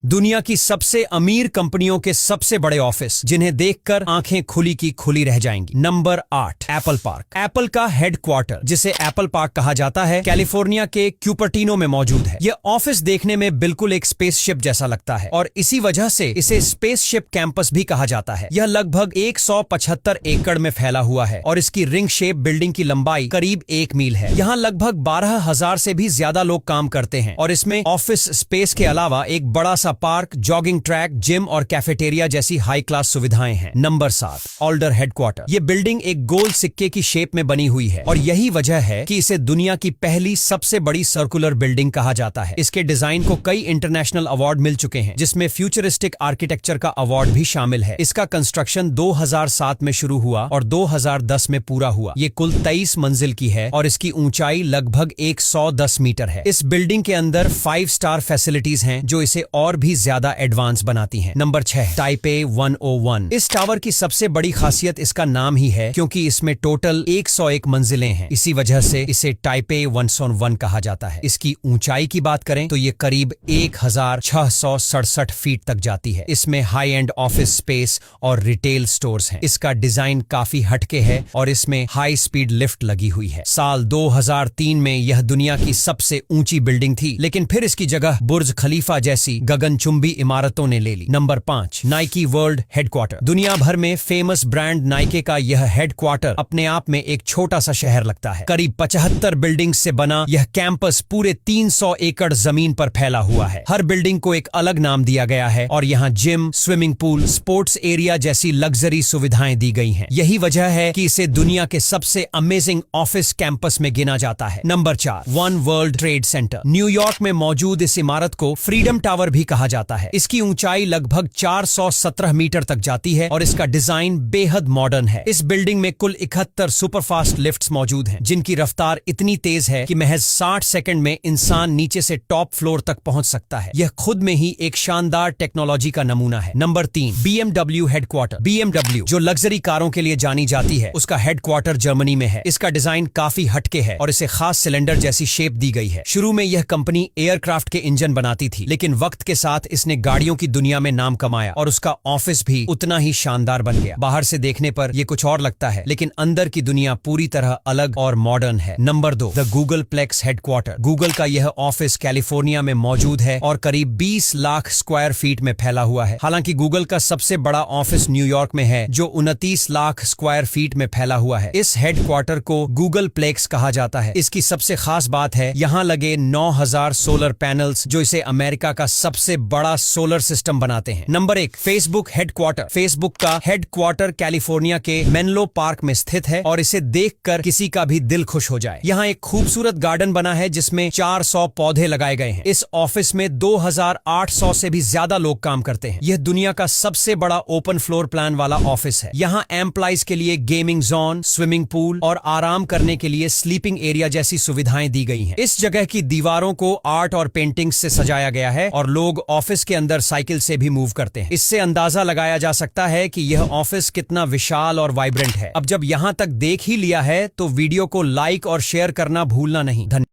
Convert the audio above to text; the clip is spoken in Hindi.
दुनिया की सबसे अमीर कंपनियों के सबसे बड़े ऑफिस जिन्हें देखकर आंखें खुली की खुली रह जाएंगी। Number 8, Apple park. एप्पल का हेडक्वार्टर, जिसे एप्पल पार्क कहा जाता है, कैलिफोर्निया के क्यूपर्टिनो में मौजूद है। यह ऑफिस देखने में बिल्कुल एक स्पेसशिप जैसा लगता है और इसी वजह से इसे स्पेसशिप कैंपस भी कहा जाता है। यह लगभग 175 एकड़ में फैला हुआ है और इसकी रिंग शेप बिल्डिंग की लंबाई करीब 1 मील है। यहाँ लगभग 12,000 से भी ज्यादा लोग काम करते हैं और इसमें ऑफिस स्पेस के अलावा एक बड़ा सा पार्क, जॉगिंग ट्रैक, जिम और कैफेटेरिया जैसी हाई क्लास सुविधाएं हैं। Number 7, older headquarter. ये बिल्डिंग एक गोल सिक्के की शेप में बनी हुई है और यही वजह है कि इसे दुनिया की पहली सबसे बड़ी सर्कुलर बिल्डिंग कहा जाता है। इसके डिजाइन को कई इंटरनेशनल अवार्ड मिल चुके हैं, जिसमें फ्यूचरिस्टिक आर्किटेक्चर का अवार्ड भी शामिल है। इसका कंस्ट्रक्शन 2007 में शुरू हुआ और 2010 में पूरा हुआ। ये कुल 23 मंजिल की है और इसकी ऊंचाई लगभग 110 मीटर है। इस बिल्डिंग के अंदर 5 स्टार फैसिलिटीज हैं जो इसे और भी ज्यादा एडवांस बनाती हैं। Number 6, Taipei 101। इस टावर की सबसे बड़ी खासियत इसका नाम ही है, क्योंकि इसमें टोटल 101 मंजिलें हैं। इसी वजह से इसे टाइपे 101 कहा जाता है। इसकी ऊंचाई की बात करें तो ये करीब 1667 फीट तक जाती है। इसमें हाई एंड ऑफिस स्पेस और रिटेल स्टोर्स हैं। इसका डिजाइन काफी हटके है और इसमें हाई स्पीड लिफ्ट लगी हुई है। साल 2003 में यह दुनिया की सबसे ऊंची बिल्डिंग थी, लेकिन फिर इसकी जगह बुर्ज खलीफा जैसी गगनचुंबी इमारतों ने ले ली। Number 5, Nike world headquarter. दुनिया भर में फेमस ब्रांड नाइके का यह हेडक्वार्टर अपने आप में एक छोटा सा शहर लगता है। करीब 75 बिल्डिंग्स से बना यह कैंपस पूरे 300 एकड़ जमीन पर फैला हुआ है। हर बिल्डिंग को एक अलग नाम दिया गया है और यहाँ gym, swimming pool, sports area जैसी लग्जरी सुविधाएं दी गई हैं। यही वजह है कि इसे दुनिया के सबसे अमेजिंग ऑफिस कैंपस में गिना जाता है। Number 4, one world trade centre. New York में मौजूद इस इमारत को फ्रीडम टावर भी कहा जाता है। इसकी ऊंचाई लगभग 417 मीटर तक जाती है और इसका डिजाइन बेहद मॉडर्न है। इस बिल्डिंग में कुल 71 सुपरफास्ट लिफ्ट्स मौजूद हैं, जिनकी रफ्तार इतनी तेज है कि महज 60 सेकंड में इंसान नीचे से टॉप फ्लोर तक पहुंच सकता है। यह खुद में ही एक शानदार टेक्नोलॉजी का नमूना है। Number 3, BMW headquarter. BMW, जो लग्जरी कारों के लिए जानी जाती है, उसका हेडक्वार्टर जर्मनी में है। इसका डिजाइन काफी हटके है और इसे खास सिलेंडर जैसी शेप दी गई है। शुरू में यह कंपनी एयरक्राफ्ट के इंजन बनाती थी, लेकिन वक्त के साथ इसने गाड़ियों की दुनिया में नाम कमाया और उसका ऑफिस भी उतना ही शानदार बन गया। बाहर से देखने पर यह कुछ और लगता है, लेकिन अंदर की दुनिया पूरी तरह अलग और मॉडर्न है। Number 2, the Googleplex headquarter. Google का यह ऑफिस कैलिफोर्निया में मौजूद है और करीब 20 लाख स्क्वायर फीट में फैला हुआ है। हालांकि गूगल का सबसे बड़ा ऑफिस न्यूयॉर्क में है, जो 29 लाख स्क्वायर फीट में फैला हुआ है। इस हेडक्वार्टर को गूगल प्लेक्स कहा जाता है। इसकी सबसे खास बात है यहाँ लगे 9000 सोलर पैनल्स, जो इसे अमेरिका का सबसे बड़ा सोलर सिस्टम बनाते हैं। Number 1, Facebook headquarter. फेसबुक का हेडक्वार्टर कैलिफोर्निया के मेनलो पार्क में स्थित है और इसे देखकर किसी का भी दिल खुश हो जाए। यहाँ एक खूबसूरत गार्डन बना है जिसमें 400 पौधे लगाए गए हैं। इस ऑफिस में 2800 से भी ज्यादा लोग काम करते हैं। यह दुनिया का सबसे बड़ा ओपन फ्लोर प्लान वाला ऑफिस है। यहाँ एम्प्लॉइज के लिए गेमिंग जोन, स्विमिंग पूल और आराम करने के लिए स्लीपिंग एरिया जैसी सुविधाएं दी गई हैं। इस जगह की दीवारों को आर्ट और पेंटिंग्स से सजाया गया है और लोग ऑफिस के अंदर साइकिल से भी मूव करते हैं। इससे अंदाजा लगाया जा सकता है कि यह ऑफिस कितना विशाल और वाइब्रेंट है। अब जब यहाँ तक देख ही लिया है तो वीडियो को लाइक और शेयर करना भूलना नहीं। धन्यवाद।